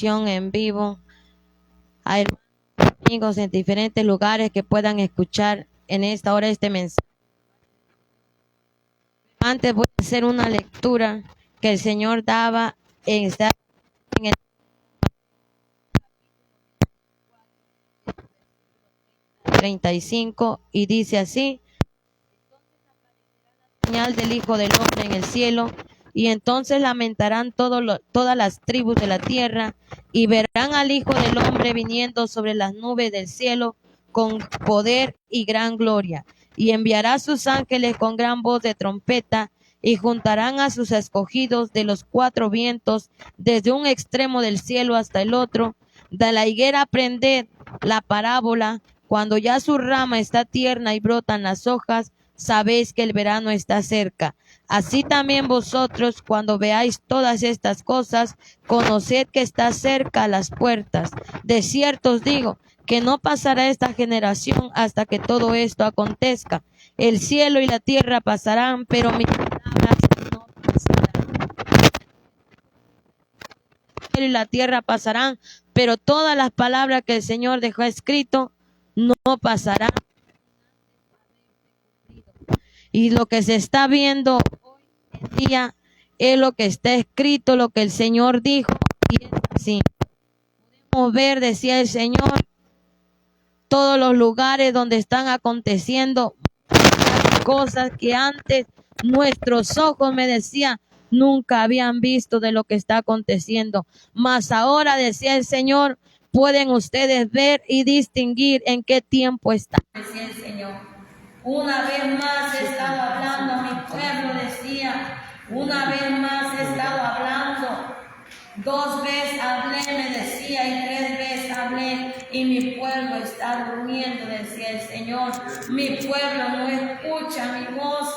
en vivo a amigos en diferentes lugares que puedan escuchar en esta hora este mensaje. Antes voy a hacer una lectura que el Señor daba en el 35 y dice así: señal del Hijo del Hombre en el cielo, y entonces lamentarán todas las tribus de la tierra, y verán al Hijo del Hombre viniendo sobre las nubes del cielo con poder y gran gloria, y enviará sus ángeles con gran voz de trompeta, y juntarán a sus escogidos de los cuatro vientos, desde un extremo del cielo hasta el otro. De la higuera aprended la parábola: cuando ya su rama está tierna y brotan las hojas, sabéis que el verano está cerca. Así también vosotros, cuando veáis todas estas cosas, conoced que está cerca a las puertas. De cierto os digo que no pasará esta generación hasta que todo esto acontezca. El cielo y la tierra pasarán, pero mis palabras no pasarán. El cielo y la tierra pasarán, pero todas las palabras que el Señor dejó escrito no pasarán. Y lo que se está viendo hoy en día es lo que está escrito, lo que el Señor dijo, y es así. Podemos ver, decía el Señor, todos los lugares donde están aconteciendo cosas que antes nuestros ojos, me decían, nunca habían visto de lo que está aconteciendo. Mas ahora, decía el Señor, pueden ustedes ver y distinguir en qué tiempo está. Decía el Señor. Una vez más he estado hablando a mi pueblo, decía. Una vez más he estado hablando. 2 veces hablé, me decía, y 3 veces hablé, y mi pueblo está durmiendo, decía el Señor. Mi pueblo no escucha mi voz.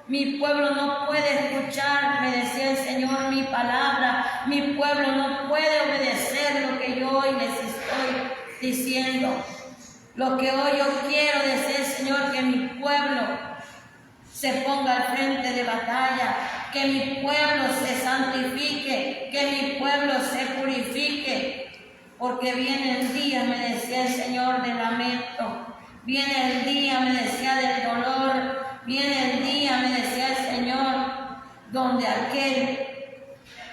Mi pueblo no puede escuchar, me decía el Señor, mi palabra. Mi pueblo no puede obedecer lo que yo hoy les estoy diciendo. Lo que hoy yo quiero decir, Señor, que mi pueblo se ponga al frente de batalla, que mi pueblo se santifique, que mi pueblo se purifique, porque viene el día, me decía el Señor, del lamento, viene el día, me decía, del dolor, viene el día, me decía el Señor, donde aquel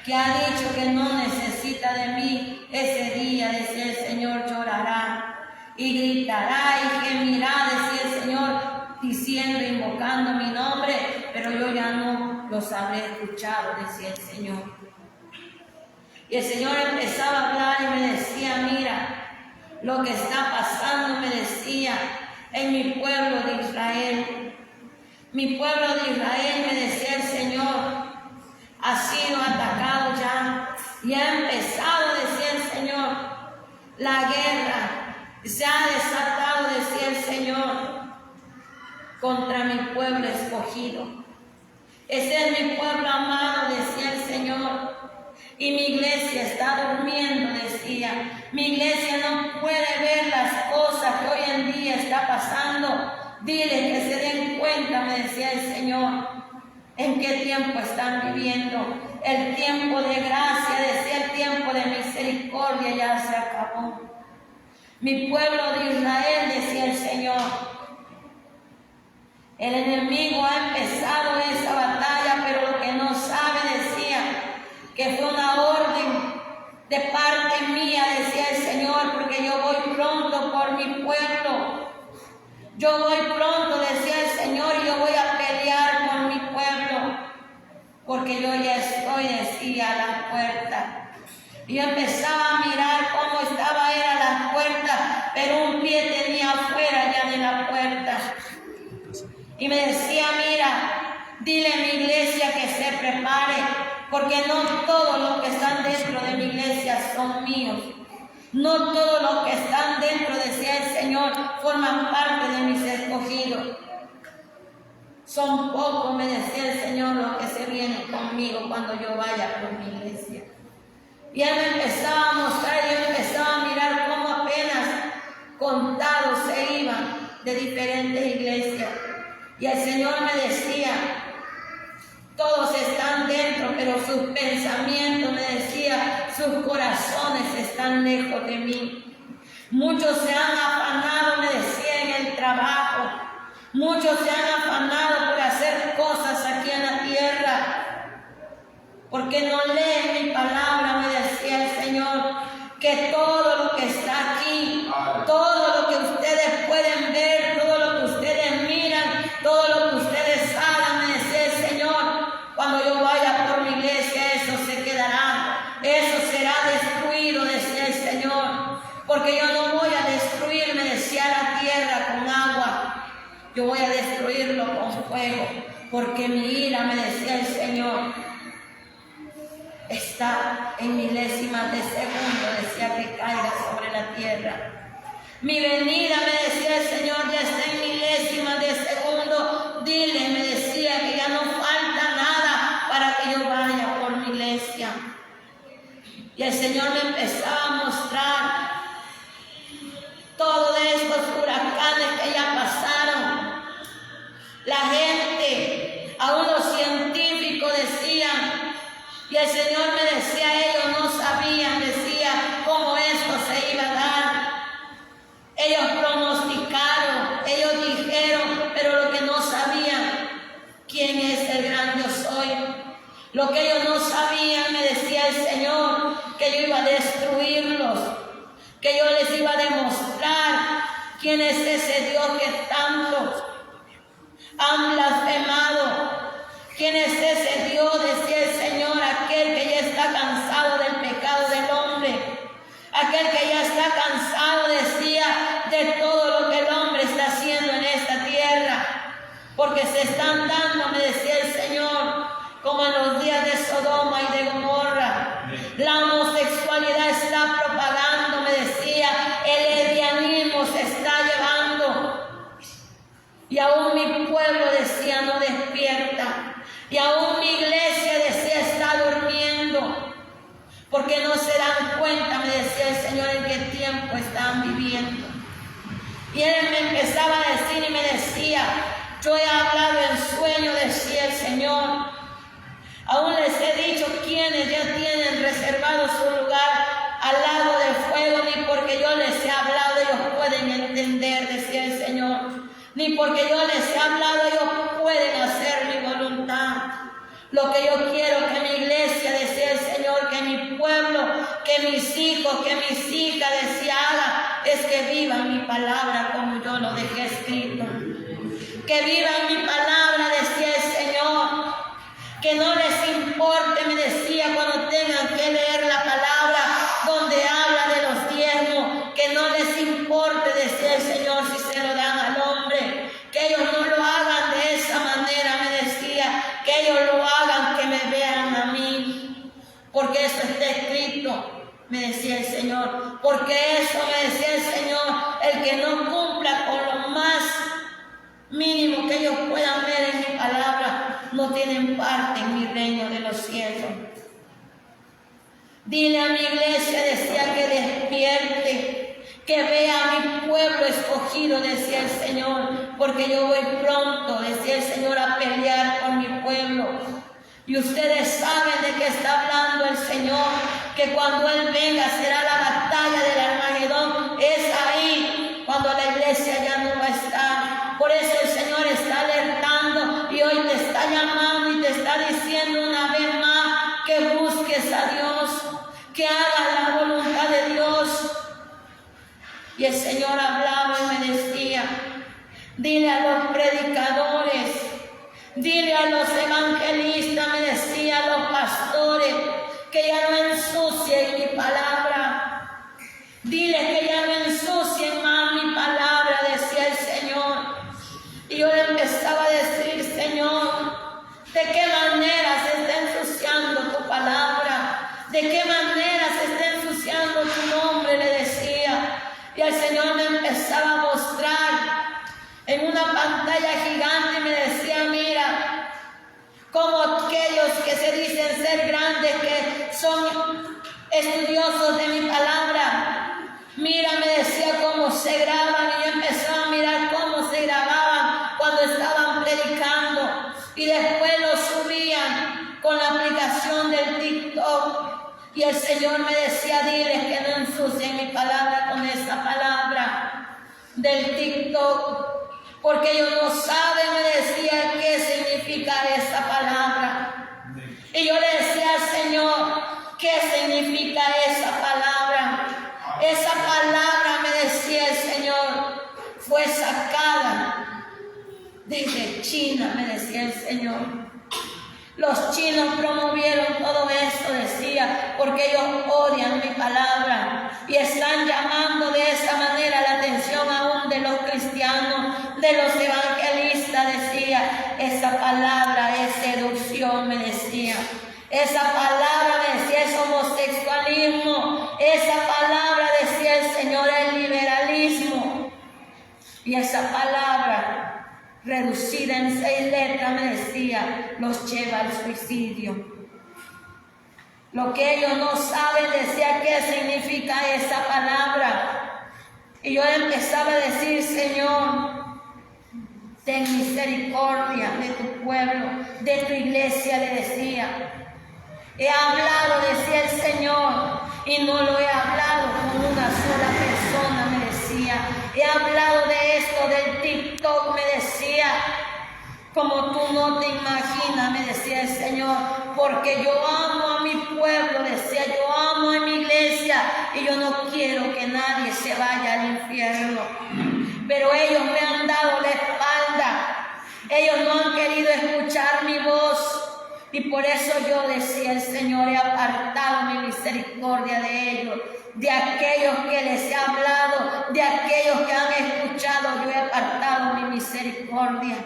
que ha dicho que no necesita de mí, ese día, decía el Señor, llorará y gritará y gemirá, decía el Señor, diciendo, invocando mi nombre, pero yo ya no los habré escuchado, decía el Señor. Y el Señor empezaba a hablar y me decía, mira, lo que está pasando, me decía, en mi pueblo de Israel. Mi pueblo de Israel, me decía el Señor, ha sido atacado ya, y ha empezado, decía el Señor, la guerra. Se ha desatado, decía el Señor, contra mi pueblo escogido. Ese es mi pueblo amado, decía el Señor. Y mi iglesia está durmiendo, decía. Mi iglesia no puede ver las cosas que hoy en día está pasando. Dile que se den cuenta, me decía el Señor, en qué tiempo están viviendo. El tiempo de gracia, decía, el tiempo de misericordia ya se acabó. Mi pueblo de Israel, decía el Señor, el enemigo ha empezado esa batalla, pero lo que no sabe, decía, que fue una orden de parte mía, decía el Señor, porque yo voy pronto por mi pueblo. Yo voy pronto, decía el Señor, y yo voy a pelear por mi pueblo, porque yo ya estoy, decía, a la puerta. Y yo empezaba a mirar cómo estaba era la puerta, pero un pie tenía afuera ya de la puerta. Y me decía, mira, dile a mi iglesia que se prepare, porque no todos los que están dentro de mi iglesia son míos. No todos los que están dentro, decía el Señor, forman parte de mis escogidos. Son pocos, me decía el Señor, los que se vienen conmigo cuando yo vaya por mi iglesia. Y él me empezaba a mostrar, y yo empezaba a mirar cómo apenas contados se iban de diferentes iglesias. Y el Señor me decía Todos están dentro, pero sus pensamientos, me decía, sus corazones están lejos de mí. Muchos se han afanado, me decía, en el trabajo. Muchos se han afanado por hacer cosas aquí en la tierra, porque no leen mi palabra, me decía el Señor, que todo lo que está aquí, todo lo que ustedes pueden ver, todo lo que ustedes miran, todo lo que ustedes hagan, me decía el Señor, cuando yo vaya por mi iglesia, eso se quedará, eso será destruido, decía el Señor, porque yo no voy a destruir, me decía, la tierra con agua, yo voy a destruirlo con fuego, porque mi ira, me decía el Señor, está en milésimas de segundo, decía, que caiga sobre la tierra. Mi venida, me decía el Señor, ya está en milésimas de segundo. Dile, me decía, que ya no falta nada para que yo vaya por mi iglesia. Y el Señor me empezaba a mostrar todos estos huracanes que ya pasaron. La gente, aún los científicos decían, y el Señor me decía, ellos no sabían, decía, cómo esto se iba a dar. Ellos pronosticaron, ellos dijeron, pero lo que no sabían, quién es el gran yo soy. Lo que ellos no sabían, me decía el Señor, que yo iba a destruirlos, que yo les iba a demostrar quién es ese Dios que tanto han blasfemado. ¿Quién es ese Dios? Decía el Señor, aquel que ya está cansado del pecado del hombre, aquel que ya está cansado, decía, de todo lo que el hombre está haciendo en esta tierra, porque se están dando, me decía el Señor, como en los días de Sodoma y de Gomorra. La homosexualidad está propagando, me decía, el lesbianismo se está llevando, y aún mi pueblo, decía, no despierta. Y aún mi iglesia, decía, está durmiendo, porque no se dan cuenta, me decía el Señor, en qué tiempo están viviendo. Y Él me empezaba a decir y me decía, yo he hablado en sueño, decía el Señor. Aún les he dicho quienes ya tienen reservado su lugar al lago de fuego, ni porque yo les he hablado ellos pueden entender, decía el Señor. Ni porque yo les he hablado ellos pueden hacer mi voluntad. Lo que yo quiero que mi iglesia, decía el Señor, que mi pueblo, que mis hijos, que mis hijas, decía, haga, es que vivan mi palabra como yo lo dejé escrito. Que vivan mi palabra, decía el Señor. Que no les importe, me decía, cuando tengan que leer la palabra donde habla de los diezmos, que no les importe, decía el Señor, si se lo dan al hombre, que ellos no lo hagan de esa manera, me decía, que ellos lo hagan, que me vean a mí, porque eso está escrito, me decía el Señor, porque eso, me decía el Señor, el que no cumpla con lo más mínimo que ellos puedan ver en mi palabra, no tienen parte en mi reino de los cielos. Dile a mi iglesia, decía, que despierte, que vea a mi pueblo escogido, decía el Señor, porque yo voy pronto, decía el Señor, a pelear con mi pueblo. Y ustedes saben de qué está hablando el Señor, que cuando Él venga será la batalla del Armagedón. Es ahí cuando la iglesia ya no va a estar. Por eso el Señor está alertando y hoy te está llamando y te está diciendo una vez más que busques a Dios, que hagas la voluntad de Dios. Y el Señor hablaba y me decía, dile a los predicadores, dile a los evangelistas, me decía, a los pastores, que ya no ensucien mi palabra. Dile que ya no ensucien más mi palabra, decía el Señor. Y yo le empezaba a decir, Señor, ¿de qué manera se está ensuciando tu palabra? ¿De qué manera se está ensuciando tu nombre? Le decía. Y el Señor me empezaba a mostrar en una pantalla gigante y me decía, mira, como aquellos que se dicen ser grandes, que son estudiosos de mi palabra, mira, me decía, cómo se graban. Y yo empezaba a mirar cómo se grababan cuando estaban predicando y después lo subían Señor me decía, diles que no ensucien mi palabra con esa palabra del TikTok, porque ellos no saben, me decía, qué significa esa palabra. Y yo le decía al Señor, ¿qué significa esa palabra? Esa palabra, me decía el Señor, fue sacada desde China, me decía el Señor. Los chinos promovieron todo esto, decía, porque ellos odian mi palabra y están llamando de esa manera la atención aún de los cristianos, de los evangelistas, decía. Esa palabra es seducción, me decía. Esa palabra, me decía, es homosexualismo. Esa palabra, decía el Señor, es liberalismo. Y esa palabra, reducida en 6 letras, me decía, los lleva al suicidio. Lo que ellos no saben, decía, qué significa esa palabra. Y yo empezaba a decir, Señor, ten misericordia de tu pueblo, de tu iglesia, le decía. He hablado, decía el Señor, y no lo he hablado con una sola persona, me decía. He hablado de esto, del TikTok, me decía, como tú no te imaginas, me decía el Señor, porque yo amo a mi pueblo, decía, yo amo a mi iglesia, y yo no quiero que nadie se vaya al infierno. Pero ellos me han dado la espalda, ellos no han querido escuchar mi voz. Y por eso yo decía, el Señor, he apartado mi misericordia de ellos, de aquellos que les he hablado, de aquellos que han escuchado, yo he apartado mi misericordia.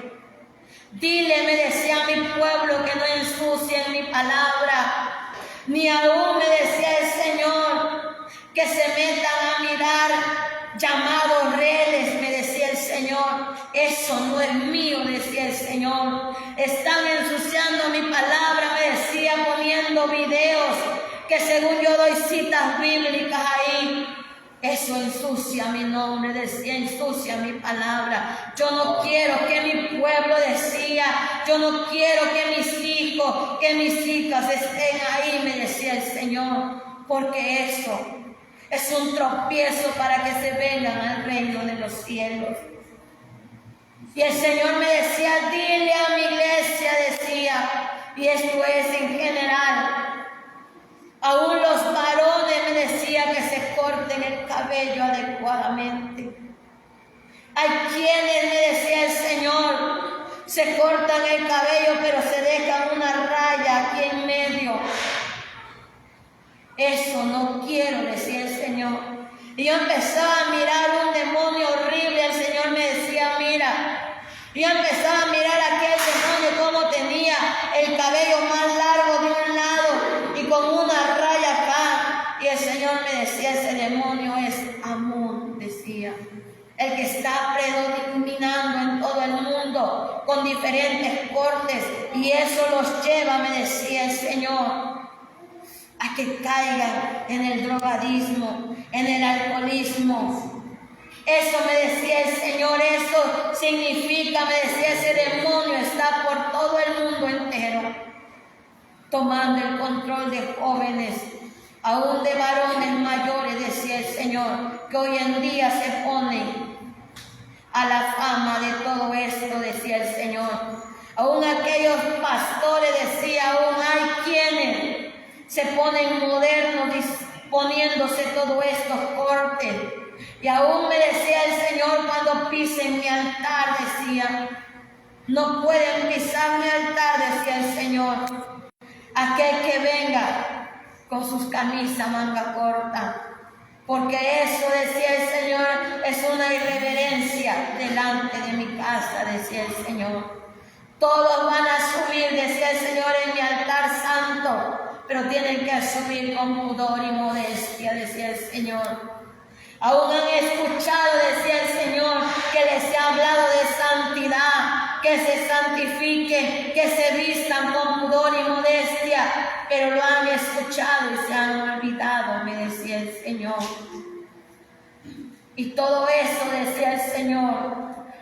Dile, me decía mi pueblo, que no ensucien mi palabra, ni aún, me decía el Señor, que se metan a mirar llamados redes, me decía el Señor. Eso no es mío, decía el Señor. Están ensuciando mi palabra, me decía, poniendo videos que según yo doy citas bíblicas ahí. Eso ensucia mi nombre, decía, ensucia mi palabra. Yo no quiero que mi pueblo, decía, yo no quiero que mis hijos, que mis hijas estén ahí, me decía el Señor, porque eso es un tropiezo para que se vengan al reino de los cielos. Y el Señor me decía, dile a mi iglesia, decía, y esto es en general, aún los varones, me decía, que se corten el cabello adecuadamente. Hay quienes, me decía el Señor, se cortan el cabello pero se dejan una raya aquí en medio. Eso no quiero, decía el Señor. Y yo empezaba a mirar un demonio horrible. El Señor me decía, mira. Y yo empezaba a mirar aquel demonio como tenía el cabello más largo de un lado y con una raya acá. Y el Señor me decía, ese demonio es Amón, decía. El que está predominando en todo el mundo con diferentes cortes. Y eso los lleva, me decía el Señor, a que caigan en el drogadismo, en el alcoholismo. Eso me decía el Señor, eso significa, me decía, ese demonio está por todo el mundo entero, tomando el control de jóvenes, aún de varones mayores, decía el Señor, que hoy en día se ponen a la fama de todo esto, decía el Señor. Aún aquellos pastores, decía, aún hay quienes se ponen modernos poniéndose todos estos cortes. Y aún me decía el Señor, cuando pisen mi altar, decía, no pueden pisar mi altar, decía el Señor, aquel que venga con sus camisas manga corta, porque eso, decía el Señor, es una irreverencia delante de mi casa, decía el Señor. Todos van a subir, decía el Señor, en mi altar santo, pero tienen que subir con pudor y modestia, decía el Señor. Aún han escuchado, decía el Señor, que les he hablado de santidad, que se santifiquen, que se vistan con pudor y modestia, pero lo han escuchado y se han olvidado, me decía el Señor. Y todo eso, decía el Señor,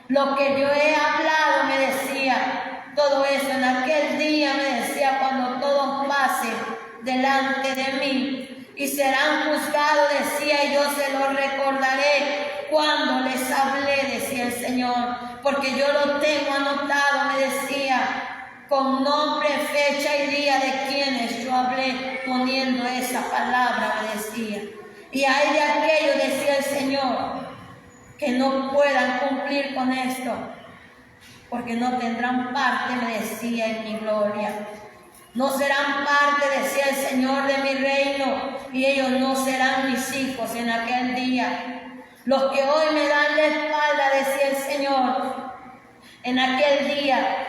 lo que yo he hablado, me decía, todo eso en aquel día, me decía, cuando todos pasen delante de mí y serán juzgados, decía, y yo se lo recordaré cuando les hablé, decía el Señor, porque yo lo tengo anotado, me decía, con nombre, fecha y día de quienes yo hablé, poniendo esa palabra, me decía. Y hay de aquellos, decía el Señor, que no puedan cumplir con esto, porque no tendrán parte, me decía, en mi gloria. No serán parte, decía el Señor, de mi reino, y ellos no serán mis hijos en aquel día. Los que hoy me dan la espalda, decía el Señor, en aquel día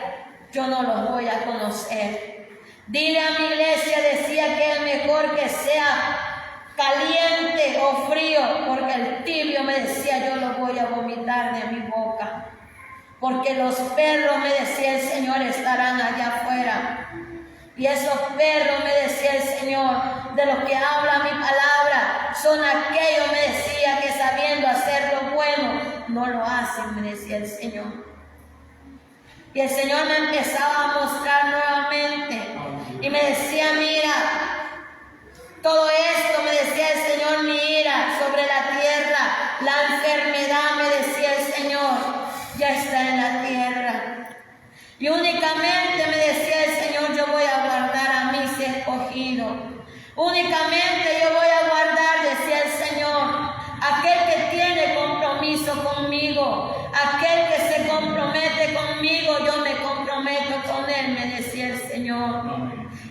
yo no los voy a conocer. Dile a mi iglesia, decía, que es mejor que sea caliente o frío, porque el tibio, me decía, yo lo voy a vomitar de mi boca. Porque los perros, me decía el Señor, estarán allá afuera. Y esos perros, me decía el Señor, de los que habla mi palabra, son aquellos, me decía, que sabiendo hacer lo bueno, no lo hacen, me decía el Señor. Y el Señor me empezaba a mostrar nuevamente, y me decía, mira, todo esto, me decía el Señor, mira, sobre la tierra, la enfermedad, me decía el Señor, ya está en la tierra. Y únicamente, me decía el Señor, yo voy a guardar a mis escogidos. Únicamente yo voy a guardar, decía el Señor, aquel que tiene compromiso conmigo, aquel que se compromete conmigo, yo me comprometo con él, me decía el Señor.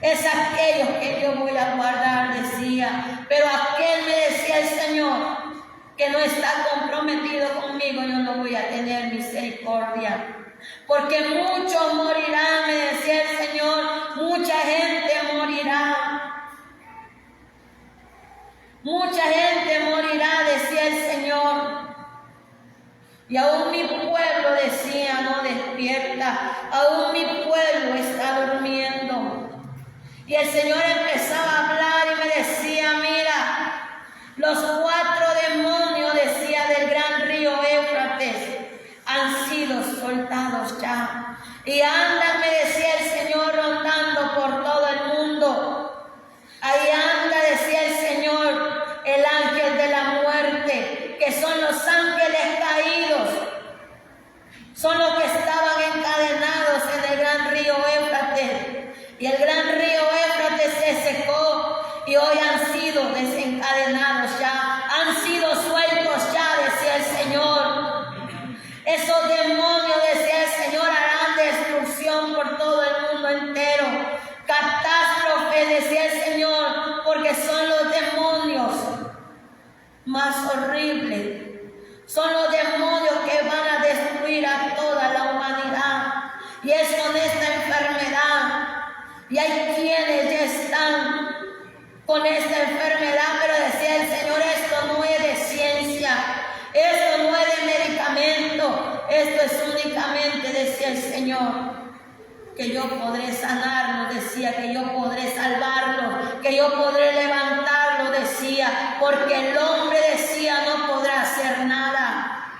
Es aquellos que yo voy a guardar, decía. Pero aquel, me decía el Señor, que no está comprometido conmigo, yo no voy a tener misericordia. Porque muchos morirán, me decía el Señor, mucha gente morirá. Mucha gente morirá, decía el Señor. Y aún mi pueblo, decía, no despierta, aún mi pueblo está durmiendo. Y el Señor empezaba a hablar y me decía, mira, los 4 demonios, decía, del gran río Éufrates, han sido soltados ya. Y andan, me decía el Señor, rondando por todo el mundo. Ahí anda, decía el Señor, el ángel de la muerte, que son los ángeles caídos. Son los que estaban encadenados en el gran río Éufrates. Y el gran río Éufrates se secó y hoy han sido desencadenados ya. Han sido sueltos ya, decía el Señor. Esos demonios, decía el Señor, harán destrucción por todo el mundo entero. Catástrofe, decía el Señor, porque son los demonios más horribles. Son los demonios que van a destruir a toda la humanidad. Y es con esta enfermedad. Y hay quienes ya están con esta enfermedad, pero decía el Señor, esto no es de ciencia. Esto no es de medicamento, esto es únicamente, decía el Señor, que yo podré sanarlo, decía, que yo podré salvarlo, que yo podré levantarlo, decía, porque el hombre, decía, no podrá hacer nada.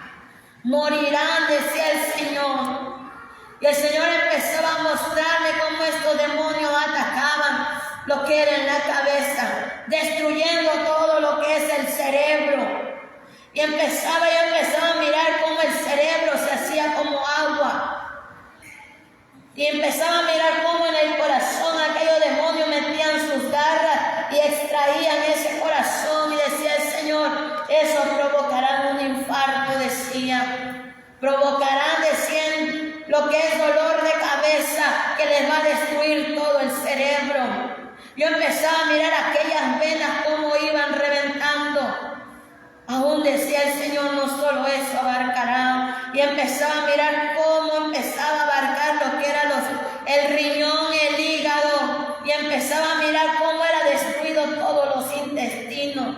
Morirán, decía el Señor. Y el Señor empezaba a mostrarme cómo estos demonios atacaban lo que era en la cabeza, destruyendo todo lo que es el cerebro. Y empezaba a mirar cómo el cerebro se hacía como agua. Y empezaba a mirar cómo en el corazón aquellos demonios metían sus garras y extraían ese corazón. Y decía el Señor, eso provocará un infarto, decía. Provocarán, decían, lo que es dolor de cabeza, que les va a destruir todo el cerebro. Yo empezaba a mirar aquellas venas cómo iban reventando. Aún decía el Señor, no solo eso abarcará. Y empezaba a mirar cómo empezaba a abarcar lo que era el riñón, el hígado. Y empezaba a mirar cómo era destruido todos los intestinos.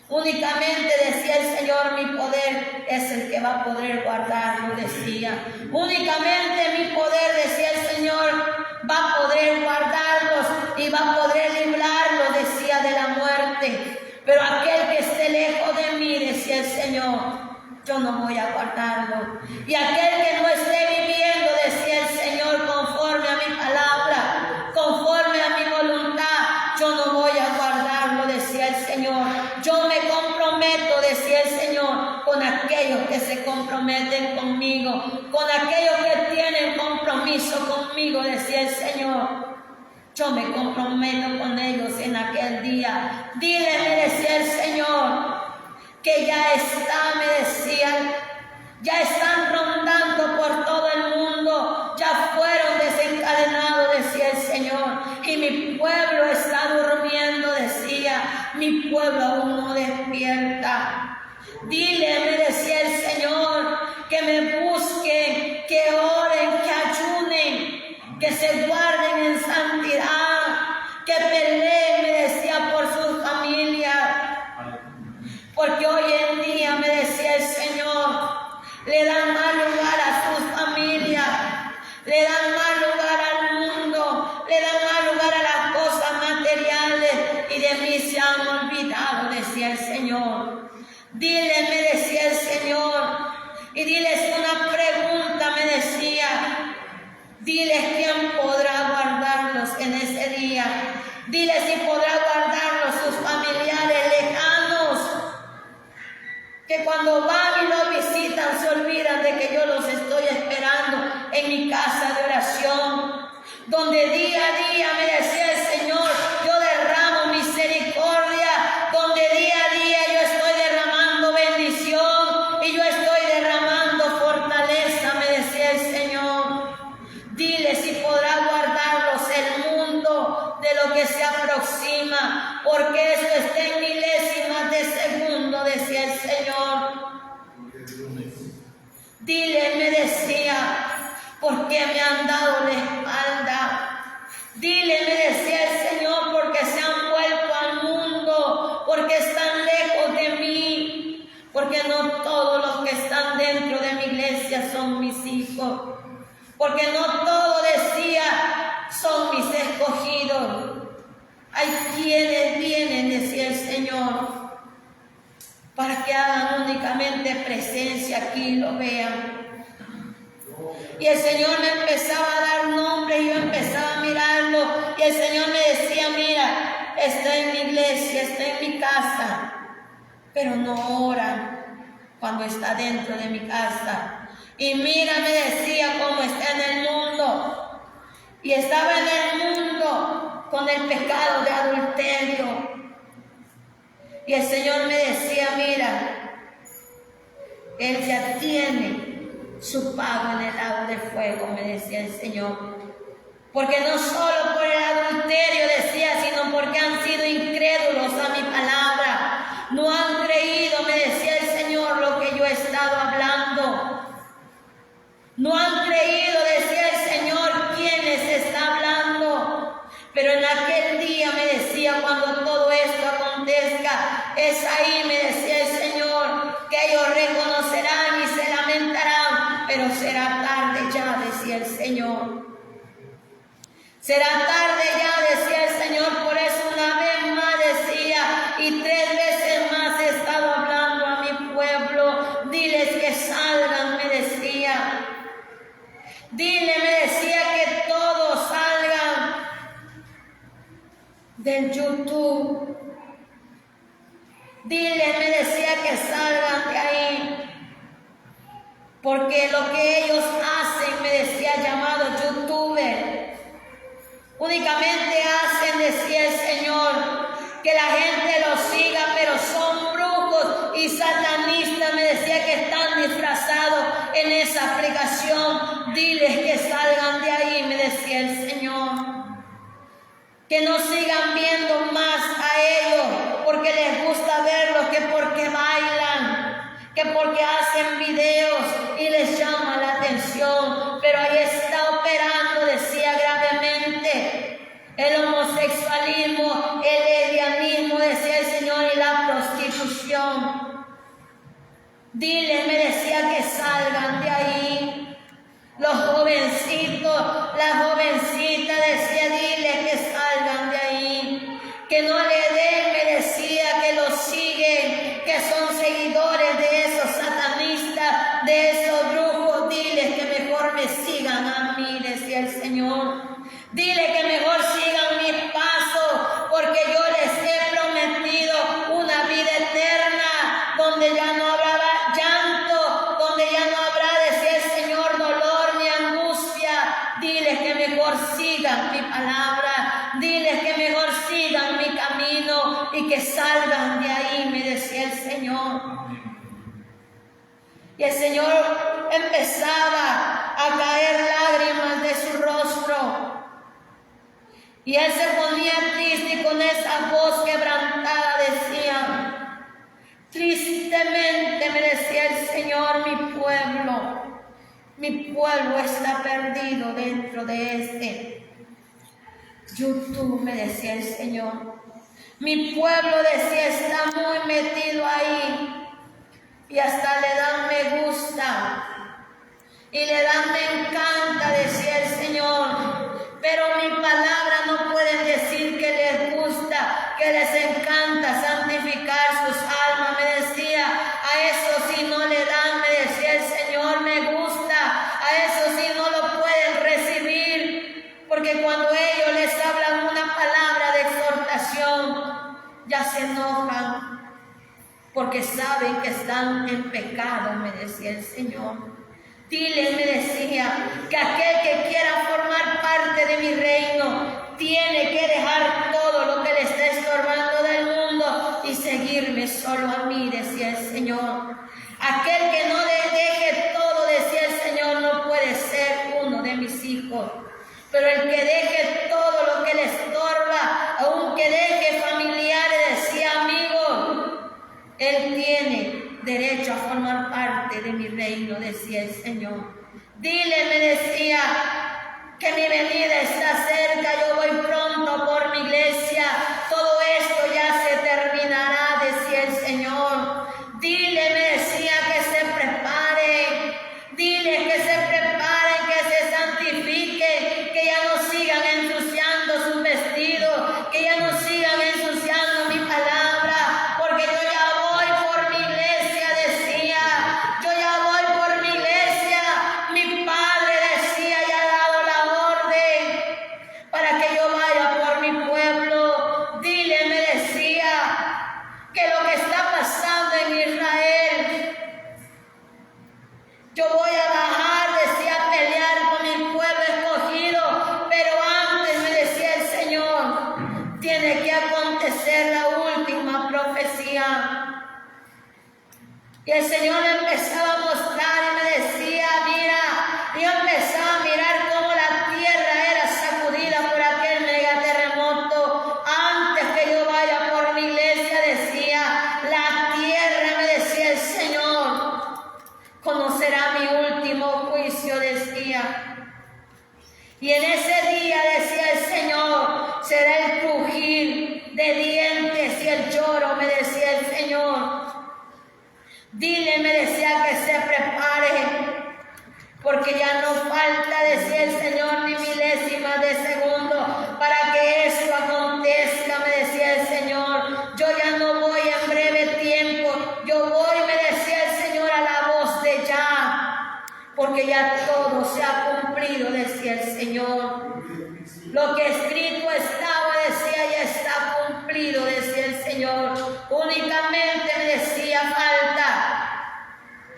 Únicamente, decía el Señor, mi poder es el que va a poder guardarlo, decía. Únicamente mi poder, decía el Señor, va a poder guardarlos y va a poder librarlos, decía, de la muerte. Pero aquel que esté lejos de mí, decía el Señor, yo no voy a guardarlo. Y aquel que no esté viviendo, decía el Señor, conforme a mi palabra, conforme a mi voluntad, yo no voy a guardarlo, decía aquellos que se comprometen conmigo, con aquellos que tienen compromiso conmigo, decía el Señor. Yo me comprometo con ellos en aquel día. Dile, me decía el Señor, que ya está, me decían, ya están rondando por todo el mundo, ya fueron desencadenados, decía el Señor, y mi pueblo está durmiendo, decía, mi pueblo aún no despierta. Dile, me decía el Señor, que me busquen, que oren, que ayunen, que se guarden en santidad, que peleen, me decía, por sus familias. Porque hoy en día, me decía el Señor, le dan mal lugar a sus familias, le dan mal lugar al mundo, le dan mal lugar a las cosas materiales, y de mí se han olvidado, decía el Señor. Dile, me decía el Señor, y diles una pregunta, me decía, diles quién podrá guardarlos en ese día, diles si podrá guardarlos sus familiares lejanos, que cuando van y los visitan se olvidan de que yo los estoy esperando en mi casa de oración, donde día a día, me decía el Señor, yo derramo misericordia, donde día a día yo estoy derramando bendición y yo estoy derramando fortaleza, me decía el Señor. Dile si podrá guardarlos el mundo de lo que se aproxima, porque esto está en milésimas de segundo, decía el Señor. Dile, me decía, ¿por qué me han dado la espalda? Dile, me decía el Señor, porque se han vuelto al mundo, porque están lejos de mí, porque no todos los que están dentro de mi iglesia son mis hijos, porque no todos, decía, son mis escogidos. Hay quienes vienen, decía el Señor, para que hagan únicamente presencia aquí y lo vean. Y el Señor me empezaba a dar nombres y yo empezaba a mirarlo, y el Señor me decía, mira, está en mi iglesia, está en mi casa, pero no oran cuando está dentro de mi casa. Y mira, me decía, cómo está en el mundo, y estaba en el mundo con el pecado de adulterio. Y el Señor me decía, mira, Él ya tiene su pago en el lago de fuego, me decía el Señor. Porque no solo por el adulterio, decía, sino porque han sido incrédulos a mi palabra. No han creído, me decía el Señor, lo que yo he estado hablando. No han creído, decía el Señor, quién les está hablando. Pero en aquel día, me decía, cuando todo esto acontezca, es ahí, me decía el Señor, que ellos reconocerán y se lamentarán, pero será tarde ya, decía el Señor. Será tarde ya, decía el Señor, por eso una vez más decía, y 3 veces más he estado hablando a mi pueblo, diles que salgan, me decía. Dile, me decía, que todos salgan del YouTube. Dile, me decía, que salgan de ahí, porque lo que ellos hacen, me decía, llamado youtuber, únicamente hacen, decía el Señor, que la gente los siga, pero son brujos y satanistas, me decía, que están disfrazados en esa aplicación. Diles que salgan de ahí, me decía el Señor, que no sigan viendo más a ellos, porque les gusta verlos, que porque bailan, que porque hacen videos y les llama la atención, pero ahí está operando, decía, gravemente el homosexualismo, el lesbianismo, decía el Señor, y la prostitución. Dile, me decía, que salgan de ahí. Los jovencitos, las jovencitas, decía, dile que salgan de ahí, que no le den, me decía, que los siguen, que son seguidores de esos satanistas, de esos brujos. Diles que mejor me sigan a mí, decía el Señor. Dile que mejor sigan mis pasos, porque yo les he prometido una vida eterna, donde ya no habrá llanto, sigan mi palabra, diles que mejor sigan mi camino y que salgan de ahí, me decía el Señor. Y el Señor empezaba a caer lágrimas de su rostro. Y él se ponía triste y con esa voz quebrantada decía, tristemente me decía el Señor, mi pueblo está perdido dentro de este YouTube, me decía el Señor. Mi pueblo, decía, está muy metido ahí y hasta le dan me gusta y le dan me encanta, decía el Señor. Pero mi palabra no pueden decir que les gusta, que les encanta santificar sus almas, me decía. A eso sí no le dan, me decía el Señor, me gusta. A eso sí no lo pueden recibir, porque cuando ellos les hablan una palabra de exhortación, ya se enojan, porque saben que están en pecado, me decía el Señor. Dile, me decía, que aquel que quiera formar parte de mi reino tiene que dejar todo lo que le está estorbando del mundo y seguirme solo a mí, decía el Señor. Aquel que no le deje todo, decía el Señor, no puede ser uno de mis hijos. Pero el que deje todo lo que le estorba, aunque deje familiares, decía, amigos, él tiene derecho a formar parte de mi reino, decía el Señor. Dile, me decía, que mi venida está cerca, yo voy pronto por mi iglesia, todo esto ya se terminará, decía el Señor. Dile, me decía, que se preparen, dile que se preparen, que se santifiquen, que ya no sigan ensuciando sus vestidos, que ya no sigan ensuciando mi palabra, porque yo ya voy por mi iglesia, decía, yo ya voy por mi iglesia. Mi Padre, decía, ya ha dado la orden para que yo vaya por mi pueblo. Dile, me decía, que lo que está pasando en Israel, yo voy a bajar, decía, a pelear con mi pueblo escogido, pero antes, me decía el Señor, tiene que acontecer la última profecía. Y el Señor me empezaba a mostrar y me decía, mira, yo empezaba a mirar cómo la tierra era sacudida por aquel megaterremoto. Antes que yo vaya por mi iglesia, decía, la tierra, me decía el Señor, conocerá mi último juicio, decía. Y en ese día, decía el Señor, será el crujir de dientes y el lloro, me decía el Señor. Dile, me decía, que se prepare, porque ya no falta, decía el Señor, ni milésimas de segundo para que esto acontezca, me decía el Señor. Yo ya no voy en breve tiempo, yo voy, me decía el Señor, a la voz de ya, porque ya todo se ha cumplido, decía el Señor. Lo que escrito estaba, decía, ya está cumplido, decía el Señor. Únicamente, me decía, falta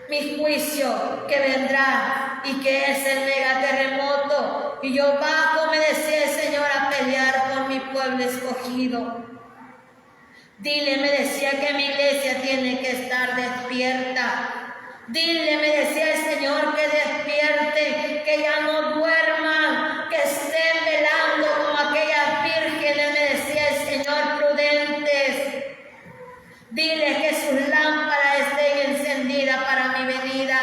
mi juicio que vendrá y que es el megaterremoto. Y yo bajo, me decía el Señor, a pelear con mi pueblo escogido. Dile, me decía, que mi iglesia tiene que estar despierta. Dile, me decía el Señor, que despierten, que ya no duerman, que estén velando como aquellas vírgenes, me decía el Señor, prudentes. Dile que sus lámparas estén encendidas para mi venida,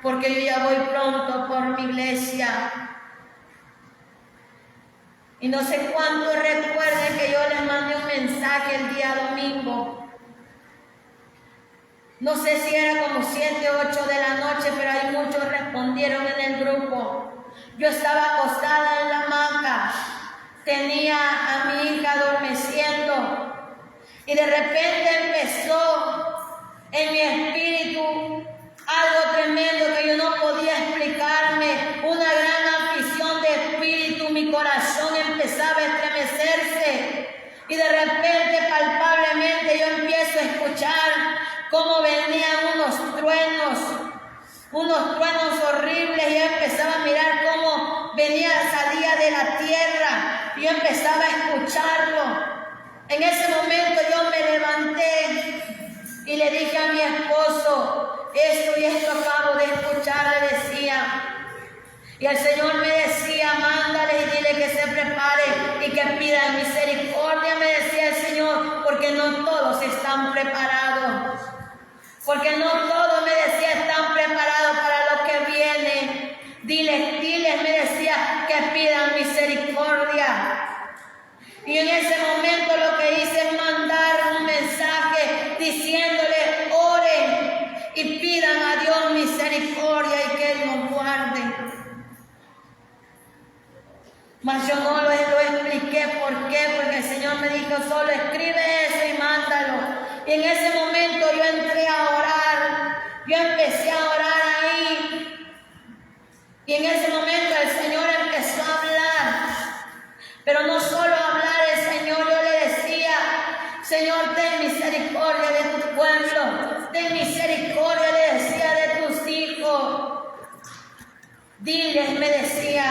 porque yo ya voy pronto por mi iglesia. Y no sé cuánto recuerden que yo les mandé un mensaje el día domingo. No sé si era como 7 o 8 de la noche, pero hay muchos respondieron en el grupo. Yo estaba acostada en la hamaca, tenía a mi hija adormeciendo y de repente empezó en mi espíritu algo tremendo que yo no podía explicarme, una gran afición de espíritu, mi corazón empezaba a estremecerse y de repente palpablemente yo empiezo a escuchar cómo venían unos truenos horribles, y yo empezaba a mirar cómo salía de la tierra, y yo empezaba a escucharlo. En ese momento yo me levanté y le dije a mi esposo, esto y esto acabo de escuchar, le decía. Y el Señor me decía, mándale y dile que se prepare y que pidan misericordia, me decía el Señor, porque no todos están preparados. Porque no todos, me decía, están preparados para lo que viene. Diles, me decía, que pidan misericordia. Y en ese momento lo que hice es mandar un mensaje diciéndole, oren y pidan a Dios misericordia y que Él nos guarde. Mas yo no lo expliqué. ¿Por qué? Porque el Señor me dijo, solo escribe eso y mándalo. Y en ese momento yo entré a orar. Yo empecé a orar ahí. Y en ese momento el Señor empezó a hablar. Pero no solo hablar el Señor, yo le decía, Señor, ten misericordia de tu pueblo. Ten misericordia, le decía, de tus hijos. Diles, me decía,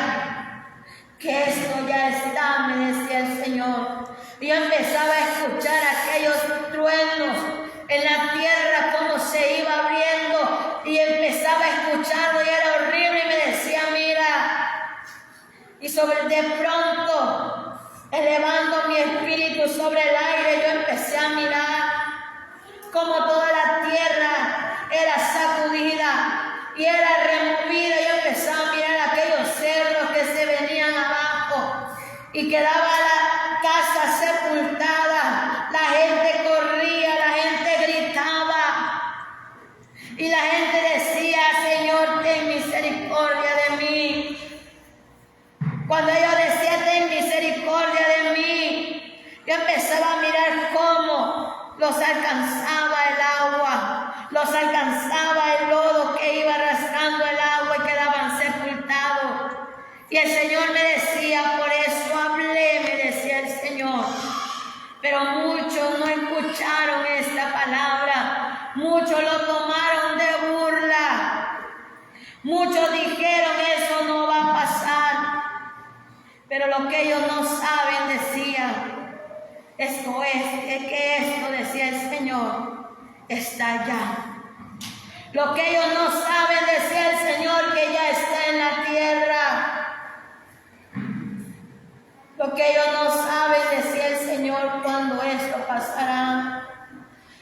que esto ya está, me decía el Señor. Y yo empezaba a escuchar aquellos truenos en la tierra, como se iba abriendo, y empezaba a escucharlo y era horrible, y me decía, mira, y de pronto, elevando mi espíritu sobre el aire, yo empecé a mirar como toda la tierra era sacudida y era removida. Yo empecé a mirar aquellos cerros que se venían abajo y quedaba la casa sepultada. La gente corría, la gente gritaba y la gente decía, Señor, ten misericordia de mí. Cuando yo decía, ten misericordia de mí, yo empezaba a mirar cómo los alcanzaba el agua, los alcanzaba el lodo que iba arrastrando el agua y quedaban sepultados. Y el Señor me decía, por eso hablé, me decía el Señor. Pero muchos no escucharon esta palabra, muchos lo tomaron de burla, muchos dijeron, eso no va a pasar. Pero lo que ellos no saben, decía, esto es que esto, decía el Señor, está allá. Lo que ellos no saben, decía el Señor, que ya está en la tierra. Lo que ellos no saben, decía el Señor, cuándo esto pasará.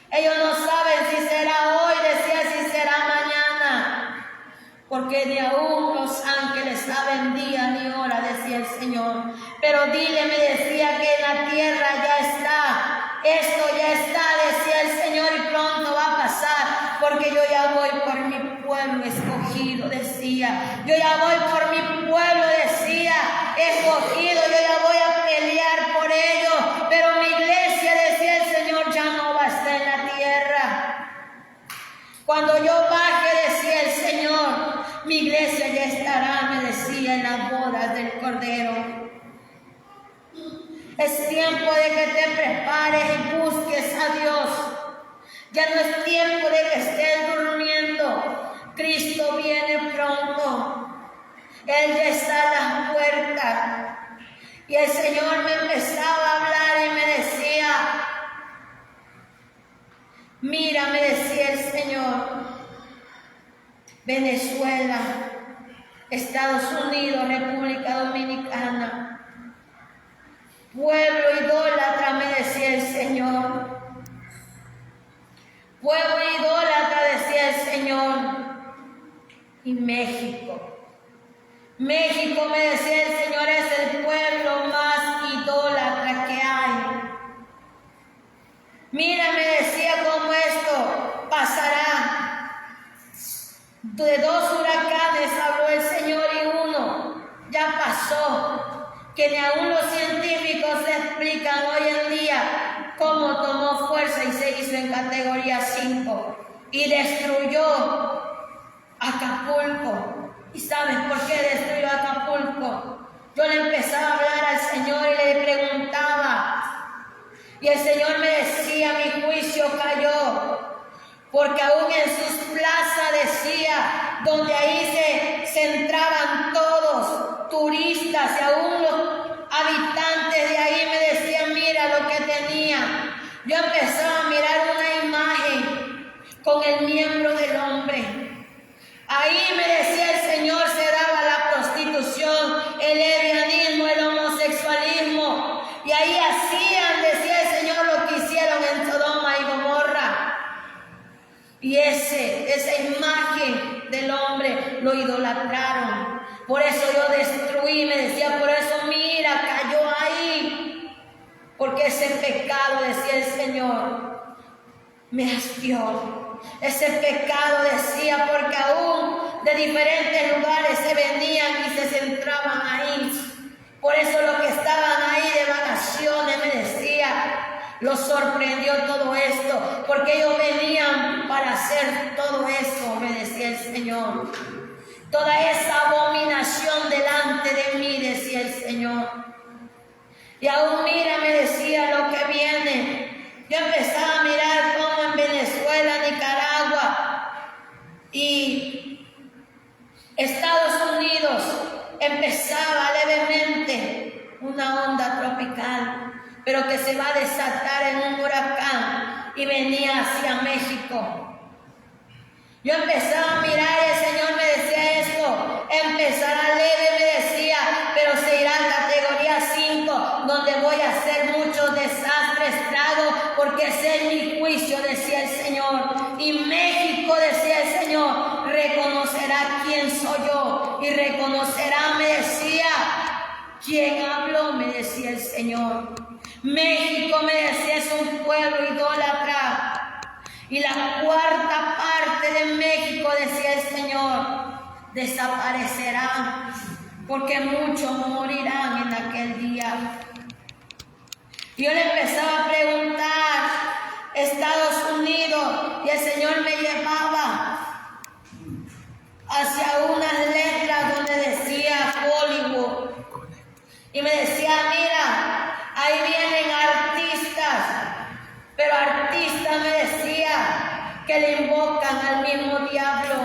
Ellos no saben si será hoy, decía, si será mañana. Porque ni aún los ángeles saben día ni hora, decía el Señor. Pero dile, me decía, que en la tierra ya está. Esto ya está, decía el Señor, y pronto va a pasar. Porque yo ya voy por mi pueblo escogido, decía. Yo ya voy por mi pueblo, decía, escogido. Yo ya voy a pelear por ellos. Pero mi iglesia, decía el Señor, ya no va a estar en la tierra. Cuando yo baje, decía el Señor, mi iglesia ya estará, me decía, en las bodas del Cordero. Es tiempo de que te prepares y busques a Dios. Ya no es tiempo de que estés durmiendo. Cristo viene pronto. Él ya está a las puertas. Y el Señor me empezaba a hablar y me decía, mira, me decía el Señor, Venezuela, Estados Unidos, República Dominicana, pueblo idólatra, me decía el Señor. Pueblo idólatra, decía el Señor. Y México. México, me decía el Señor, es el pueblo más idólatra que hay. Mira, me decía, cómo esto pasará. De 2 huracanes habló el Señor y uno ya pasó. Que ni aún los científicos se explican hoy en día cómo tomó fuerza y se hizo en categoría 5 y destruyó Acapulco. ¿Y sabes por qué destruyó Acapulco? Yo le empezaba a hablar al Señor y le preguntaba, y el Señor me decía, mi juicio cayó, porque aún en sus plazas, decía, donde ahí se centraban todos, turistas, artistas y aún los habitantes de ahí me decían, mira lo que tenía. Yo empezaba a mirar una imagen con el miembro del hombre. Ahí me decía el Señor, se daba la prostitución, el lesbianismo, el homosexualismo. Y ahí hacían, decía el Señor, lo que hicieron en Sodoma y Gomorra. Y esa imagen del hombre lo idolatraron. Por eso yo destruí, me decía, por eso mira, cayó ahí. Porque ese pecado, decía el Señor, me hastió. Ese pecado, decía, porque aún de diferentes lugares se venían y se centraban ahí. Por eso los que estaban ahí de vacaciones, me decía, los sorprendió todo esto, porque ellos venían para hacer todo eso, me decía el Señor. Toda esa abominación delante de mí, decía el Señor. Y aún mira, me decía lo que viene. Yo empezaba a mirar cómo en Venezuela, Nicaragua y Estados Unidos empezaba levemente una onda tropical, pero que se va a desatar en un huracán y venía hacia México. Yo empezaba a mirar y el Señor me decía esto, empezará leve, me decía, pero se irá en categoría 5, donde voy a hacer muchos desastres, estragos, porque ese es mi juicio, decía el Señor. Y México, decía el Señor, reconocerá quién soy yo, y reconocerá, me decía, quién habló, me decía el Señor. México, me decía, es un pueblo idólatra. Y la cuarta parte de México, decía el Señor, desaparecerá, porque muchos morirán en aquel día. Yo le empezaba a preguntar, Estados Unidos, y el Señor me llevaba hacia unas letras donde decía Hollywood. Y me decía, mira, ahí vienen artistas. Pero artistas, me decía, que le invocan al mismo diablo.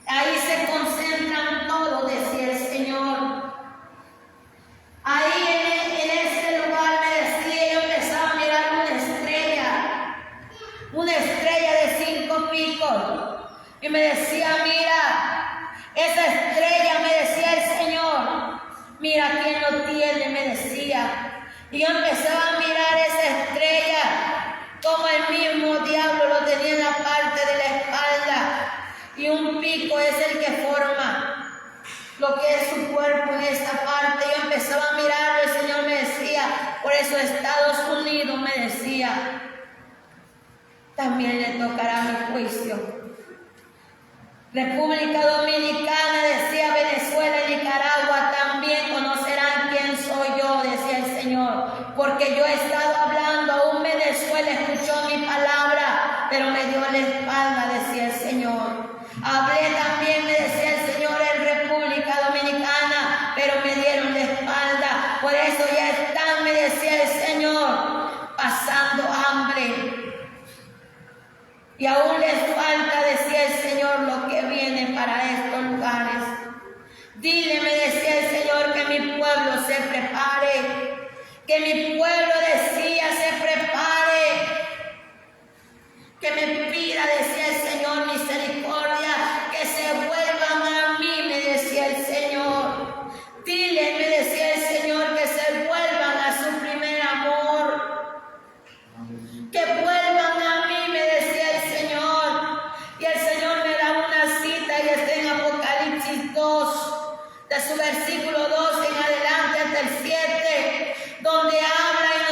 Ahí se concentran todos, decía el Señor. Ahí en ese lugar, me decía, yo empezaba a mirar una estrella de 5 picos. Y me decía, mira, esa estrella, me decía el Señor, mira quién lo tiene, me decía. Y yo empezaba a mirar esa estrella, como el mismo diablo lo tenía en la parte de la espalda. Y un pico es el que forma lo que es su cuerpo en esta parte. Yo empezaba a mirarlo, el Señor me decía, por eso Estados Unidos, me decía, también le tocará mi juicio. República Dominicana, decía, Venezuela y Nicaragua también conocerán quién soy yo, decía el Señor, porque yo he estado hablando, aún Venezuela escuchó mi palabra, pero me dio la espalda, decía el Señor. Hablé también, me decía el Señor, en República Dominicana, pero me dieron la espalda, por eso ya están, me decía el Señor, pasando hambre. Y aún les falta, decía el Señor, lo que viene para estos lugares. Dile, me decía el Señor, que mi pueblo se prepare. Que mi pueblo, decía, se prepare. Que me pida, decía el Señor, misericordia. Que se vuelvan a mí, me decía el Señor. Dile, me decía el Señor, que se vuelvan a su primer amor. Que vuelvan a mí, me decía el Señor. Y el Señor me da una cita y está en Apocalipsis 2, de su versículo 2 en adelante hasta el 7, donde habla en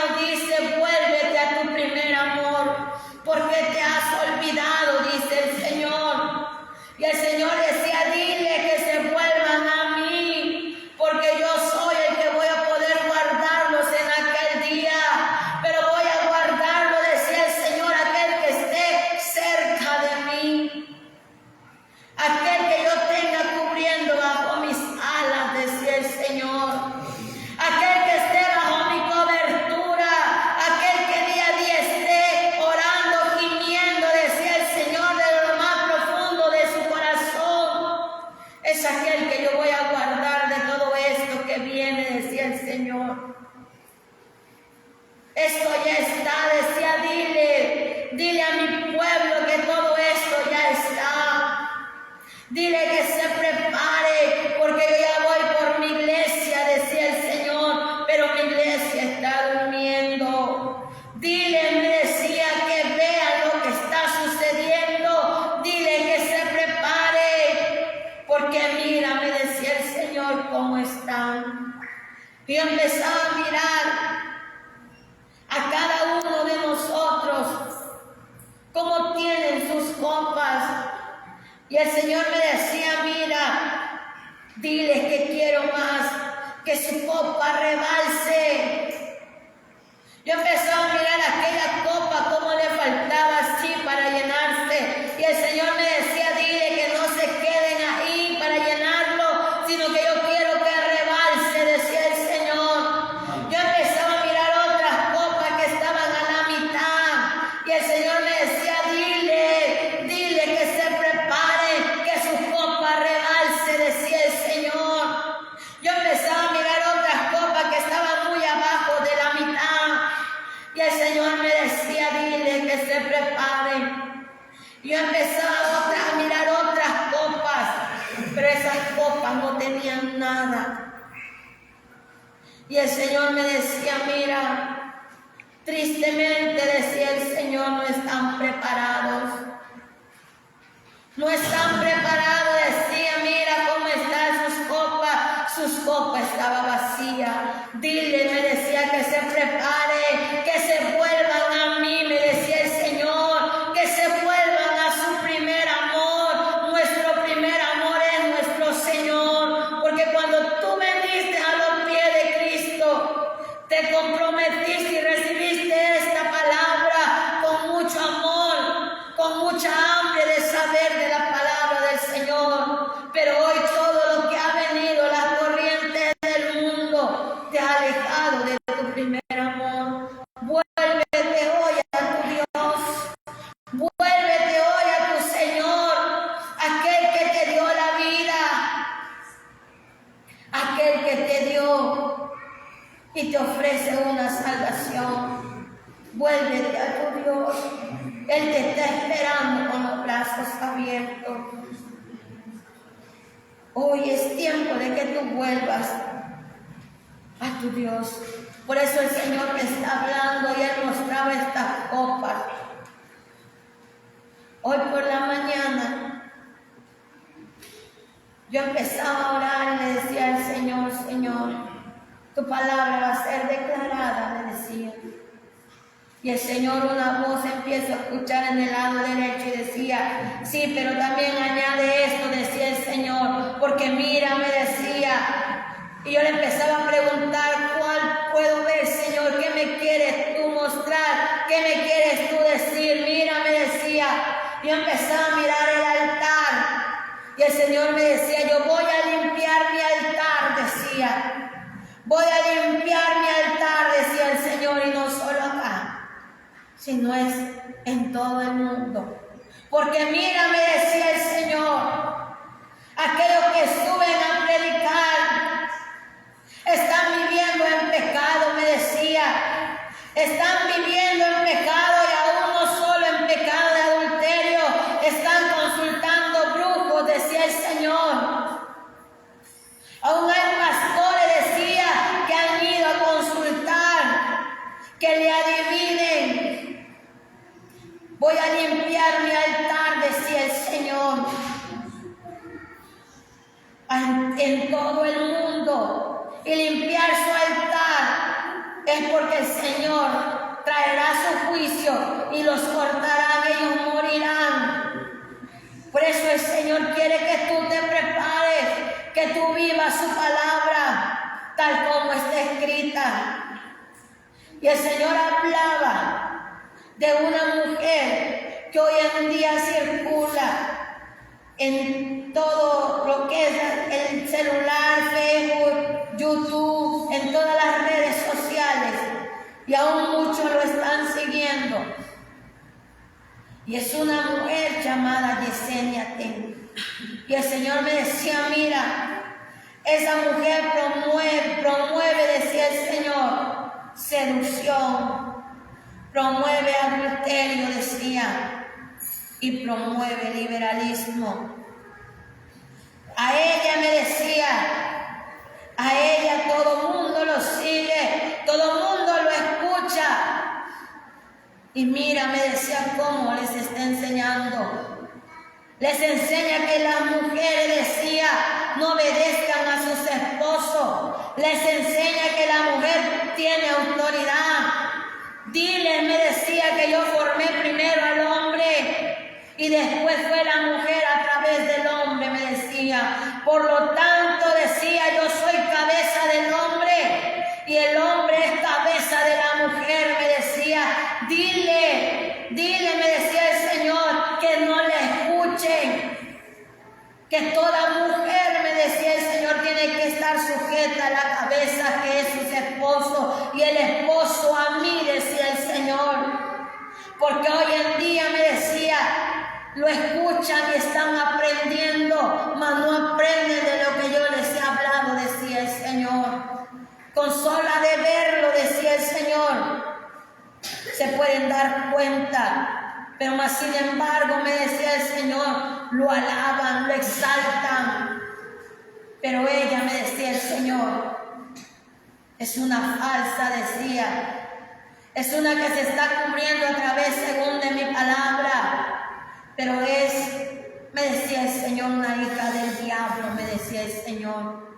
Dile que se prepare, porque yo ya voy por mi iglesia, decía el Señor, pero mi iglesia está durmiendo. Dile, me decía, que vea lo que está sucediendo. Dile que se prepare, porque mira, me decía el Señor, cómo están. Y yo empezaba a mirar a cada uno de nosotros, cómo tienen sus copas. Y el Señor me decía, mira, diles que quiero más, que su copa rebalse. Yo empezaba a mirar aquella copa, cómo le faltaba así para llenarse. Y el Señor me decía, dile que no se queden ahí para llenarlo, sino que yo quiero que rebalse, decía el Señor. Yo empezaba a mirar otras copas que estaban a la mitad. Y el Señor me decía, dile que se preparen, que su copa rebalse, decía el Señor. Yo empezaba a mirar otras copas que estaban muy abajo de la mitad. Y el Señor me decía, dile que se preparen. Yo empezaba a mirar otras copas, pero esas copas no tenían nada. Y el Señor me decía, mira, tristemente, decía el Señor, no están preparados. No están preparados, decía, mira cómo están sus copas estaba vacía. Dile, me decía, que se prepare, que se vuelvan a mí, me decía el Señor, que se vuelvan a su primer amor. Nuestro primer amor es nuestro Señor, porque cuando tú veniste a los pies de Cristo, te comprometiste y recibiste esta palabra con mucho amor, con mucha hambre de saber de la palabra del Señor. Pero hoy todo lo que ha venido, las corrientes del mundo, te ha alejado de tu primer amor. Vuélvete hoy a tu Dios, vuélvete hoy a tu Señor, aquel que te dio la vida, aquel que te dio y te ofrece una salvación. Vuélvete a tu Dios, Él te está esperando con los brazos abiertos. Hoy es tiempo de que tú vuelvas a tu Dios. Por eso el Señor me está hablando y Él mostraba estas copas. Hoy por la mañana yo empezaba a orar y le decía al Señor, Señor, tu palabra va a ser declarada, me decía. Y el Señor, una voz empieza a escuchar en el lado derecho y decía, sí, pero también añade esto, decía el Señor, porque mira, me decía. Y yo le empezaba a preguntar, ¿cuál puedo ver, Señor? ¿Qué me quieres tú mostrar? ¿Qué me quieres tú decir? Mira, me decía. Yo empezaba a mirar el altar. Y el Señor me decía, yo voy a limpiar mi altar, decía. Voy a limpiar mi altar, decía el Señor, y no solo acá, sino es en todo el mundo. Porque mira, me decía el Señor, aquellos que suben a predicar están viviendo en pecado, me decía. Están viviendo en pecado y aún no solo en pecado de adulterio, están consultando brujos, decía el Señor. Aún hay pastores, decía, que han ido a consultar, que le adivinen. Voy a limpiar mi altar, decía el Señor, en todo el mundo. Y limpiar su altar es porque el Señor traerá su juicio y los cortará, ellos morirán. Por eso el Señor quiere que tú te prepares, que tú vivas su palabra tal como está escrita. Y el Señor hablaba de una mujer que hoy en día circula en todo lo que es el celular, Facebook, YouTube, en todas las redes sociales, y aún muchos lo están siguiendo. Y es una mujer llamada Yesenia Ten. Y el Señor me decía, mira, esa mujer promueve, decía el Señor, seducción, promueve adulterio, decía, y promueve liberalismo. A ella me decía, a ella todo mundo lo sigue, todo mundo lo escucha. Y mira, me decía cómo les está enseñando. Les enseña que las mujeres, decía, no obedezcan a sus esposos. Les enseña que la mujer tiene autoridad. Dile, me decía, que yo formé primero al hombre y después fue la mujer a través del hombre, me decía. Por lo tanto, decía, yo soy cabeza del hombre y el hombre es cabeza de la mujer, me decía. Dile, me decía el Señor, que no le escuchen, que toda mujer, me decía el Señor, tiene que estar sujeta a la cabeza que es su esposo y el esposo a mí, decía el Señor. Porque hoy en día, me decía, lo escuchan y están aprendiendo, mas no aprenden de lo que yo les he hablado, decía el Señor. Con sola de verlo, decía el Señor, se pueden dar cuenta, pero más sin embargo, me decía el Señor, lo alaban, lo exaltan. Pero ella, me decía el Señor, es una falsa, decía. Es una que se está cubriendo a través, según de mi palabra. Pero me decía el Señor, una hija del diablo, me decía el Señor.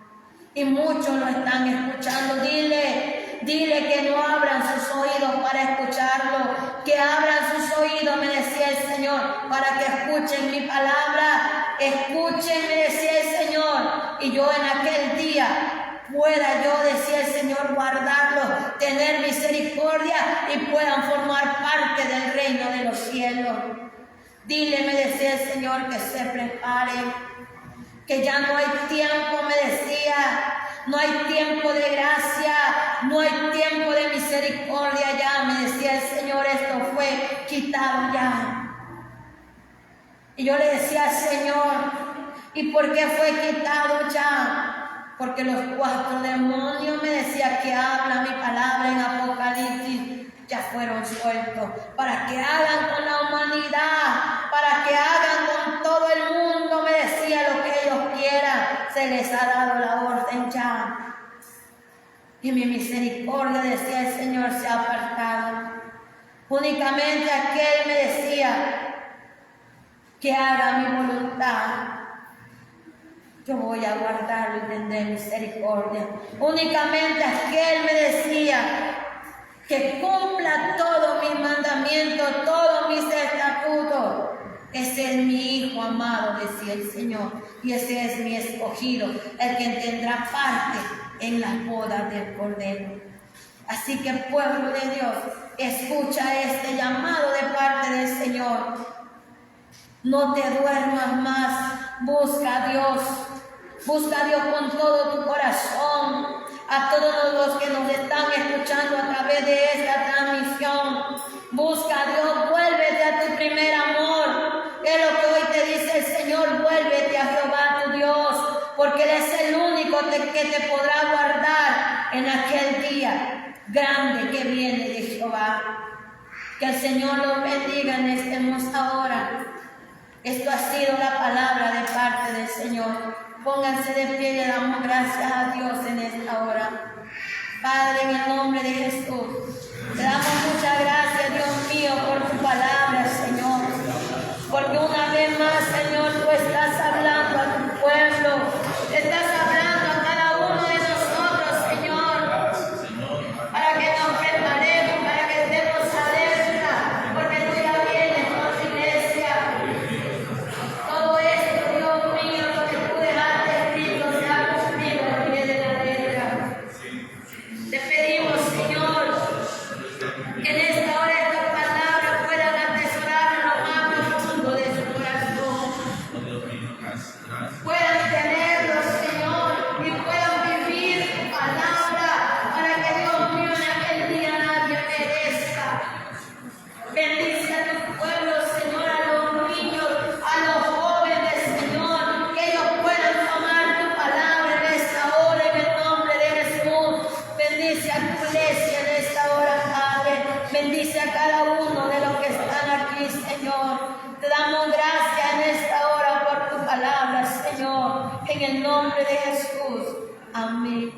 Y muchos lo están escuchando. Dile que no abran sus oídos para escucharlo. Que abran sus oídos, me decía el Señor, para que escuchen mi palabra. Escuchen, me decía el Señor. Y yo en aquel día pueda yo, decía el Señor, guardarlos, tener misericordia y puedan formar parte del reino de los cielos. Dile, me decía el Señor, que se preparen, que ya no hay tiempo, me decía, no hay tiempo de gracia, no hay tiempo de misericordia ya, me decía el Señor, esto fue quitado ya. Y yo le decía al Señor, ¿y por qué fue quitado ya? Porque los 4 demonios, me decía, que hablan mi palabra en Apocalipsis, ya fueron sueltos, para que hagan con la humanidad, para que hagan con todo el mundo, me decía, lo que ellos quieran. Se les ha dado la orden ya. Y mi misericordia, decía el Señor, se ha apartado. Únicamente aquel, me decía, que haga mi voluntad, yo voy a guardarlo y tendré misericordia. Únicamente aquel, me decía, que cumpla todos mis mandamientos, todos mis estatutos. Ese es mi hijo amado, decía el Señor, y ese es mi escogido, el que tendrá parte en las bodas del Cordero. Así que, pueblo de Dios, escucha este llamado de parte del Señor. No te duermas más, busca a Dios. Busca a Dios con todo tu corazón. A todos los que nos están escuchando a través de esta transmisión, busca a Dios, vuélvete a tu primer amor. Es lo que hoy te dice el Señor, vuélvete a Jehová tu Dios, porque Él es el único que te podrá guardar en aquel día grande que viene de Jehová. Que el Señor los bendiga en esta hermosa hora. Esto ha sido la palabra de parte del Señor. Pónganse de pie y le damos gracias a Dios en esta hora. Padre, en el nombre de Jesús, te damos muchas gracias, Dios mío, por tu palabra, Señor. Porque una vez más, Señor, tú estás hablando a tu pueblo. Estás hablando a cada uno de nosotros, Señor. Para que nos preparemos, para que estemos alerta. Porque tú ya vienes por tu iglesia. Todo esto, Dios mío, lo que tú dejaste escrito se ha cumplido al pie de la letra. Te pedimos, Señor, el nombre de Jesús. Amén.